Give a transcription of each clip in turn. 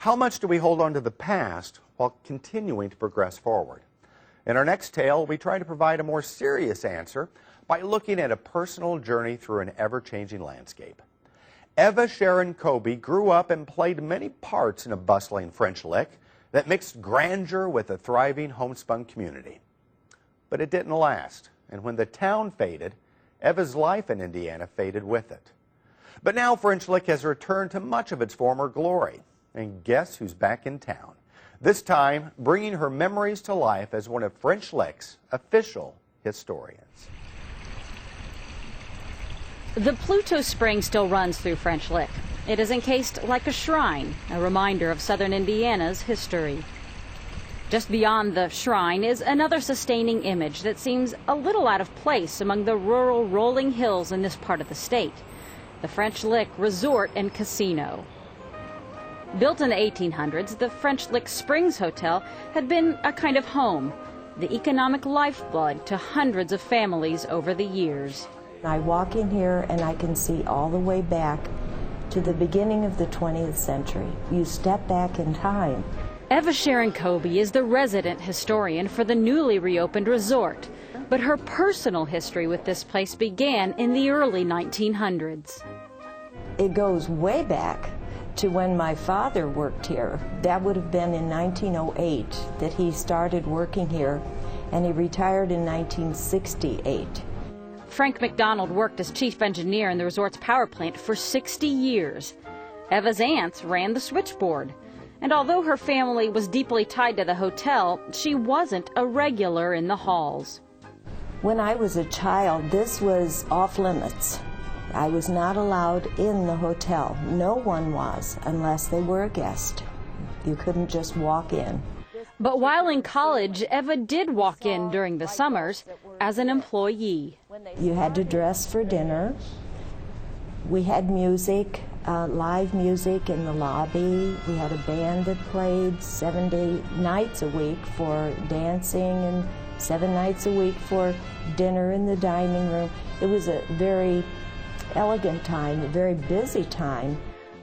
How much do we hold on to the past while continuing to progress forward? In our next tale, we try to provide a more serious answer by looking at a personal journey through an ever-changing landscape. Eva Sharron Kobee grew up and played many parts in a bustling French lick that mixed grandeur with a thriving homespun community. But it didn't last, and when the town faded, Eva's life in Indiana faded with it. But now French Lick has returned to much of its former glory. And guess who's back in town? This time, bringing her memories to life as one of French Lick's official historians. The Pluto Spring still runs through French Lick. It is encased like a shrine, a reminder of southern Indiana's history. Just beyond the shrine is another sustaining image that seems a little out of place among the rural rolling hills in this part of the state, the French Lick Resort and Casino. Built in the 1800s, the French Lick Springs Hotel had been a kind of home, the economic lifeblood to hundreds of families over the years. I walk in here and I can see all the way back to the beginning of the 20th century. You step back in time. Eva Sharron Kobee is the resident historian for the newly reopened resort, but her personal history with this place began in the early 1900s. It goes way back to when my father worked here. That would have been in 1908 that he started working here, and he retired in 1968. Frank McDonald worked as chief engineer in the resort's power plant for 60 years. Eva's aunts ran the switchboard. And although her family was deeply tied to the hotel, she wasn't a regular in the halls. When I was a child, this was off limits. I was not allowed in the hotel. No one was, unless they were a guest. You couldn't just walk in. But while in college, Eva did walk in during the summers as an employee. You had to dress for dinner. We had music, live music in the lobby. We had a band that played 7 nights a week for dancing and 7 nights a week for dinner in the dining room. It was a very elegant time, a very busy time.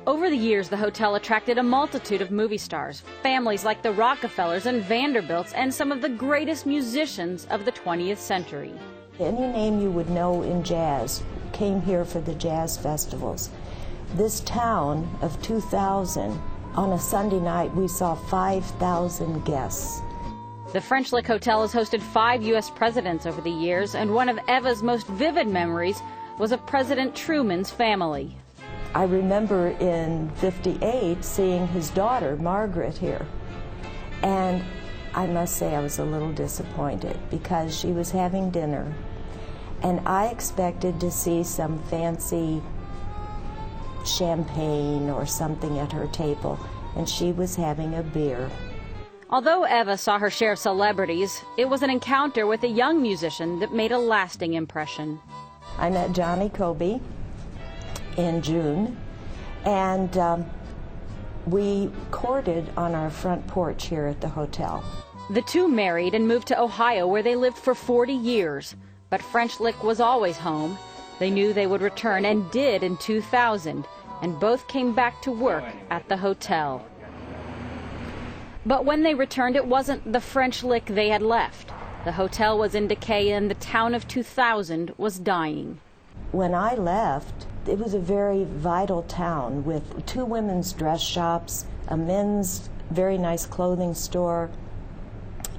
Over the years, the hotel attracted a multitude of movie stars, families like the Rockefellers and Vanderbilts, and some of the greatest musicians of the 20th century. Any name you would know in jazz came here for the jazz festivals. This town of 2,000, on a Sunday night, we saw 5,000 guests. The French Lick Hotel has hosted 5 U.S. presidents over the years, and one of Eva's most vivid memories was of President Truman's family. I remember in '58 seeing his daughter, Margaret, here. And I must say I was a little disappointed because she was having dinner. And I expected to see some fancy champagne or something at her table, and she was having a beer. Although Eva saw her share of celebrities, it was an encounter with a young musician that made a lasting impression. I met Johnny Kobee in June, and we courted on our front porch here at the hotel. The two married and moved to Ohio, where they lived for 40 years. But French Lick was always home. They knew they would return, and did in 2000, and both came back to work at the hotel. But when they returned, it wasn't the French Lick they had left. The hotel was in decay, and the town of 2000 was dying. When I left, it was a very vital town with 2 women's dress shops, a men's very nice clothing store,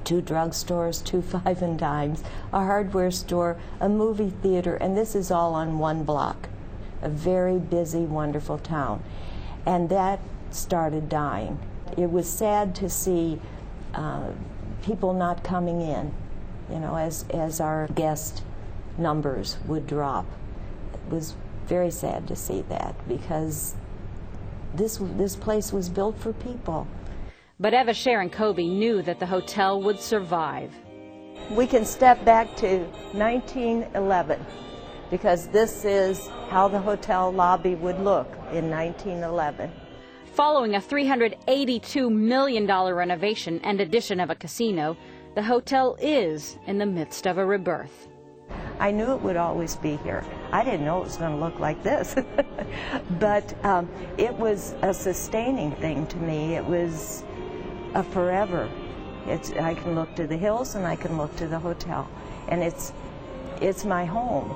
2 drugstores, 2 five and dimes, a hardware store, a movie theater, and this is all on one block. A very busy, wonderful town. And that started dying. It was sad to see people not coming in, you know, as our guest numbers would drop. It was very sad to see that because this place was built for people. But Eva Sharron Kobee knew that the hotel would survive. We can step back to 1911 because this is how the hotel lobby would look in 1911. Following a $382 million renovation and addition of a casino, the hotel is in the midst of a rebirth. I knew it would always be here. I didn't know it was going to look like this. But it was a sustaining thing to me. It was a forever. I can look to the hills and I can look to the hotel. And it's my home.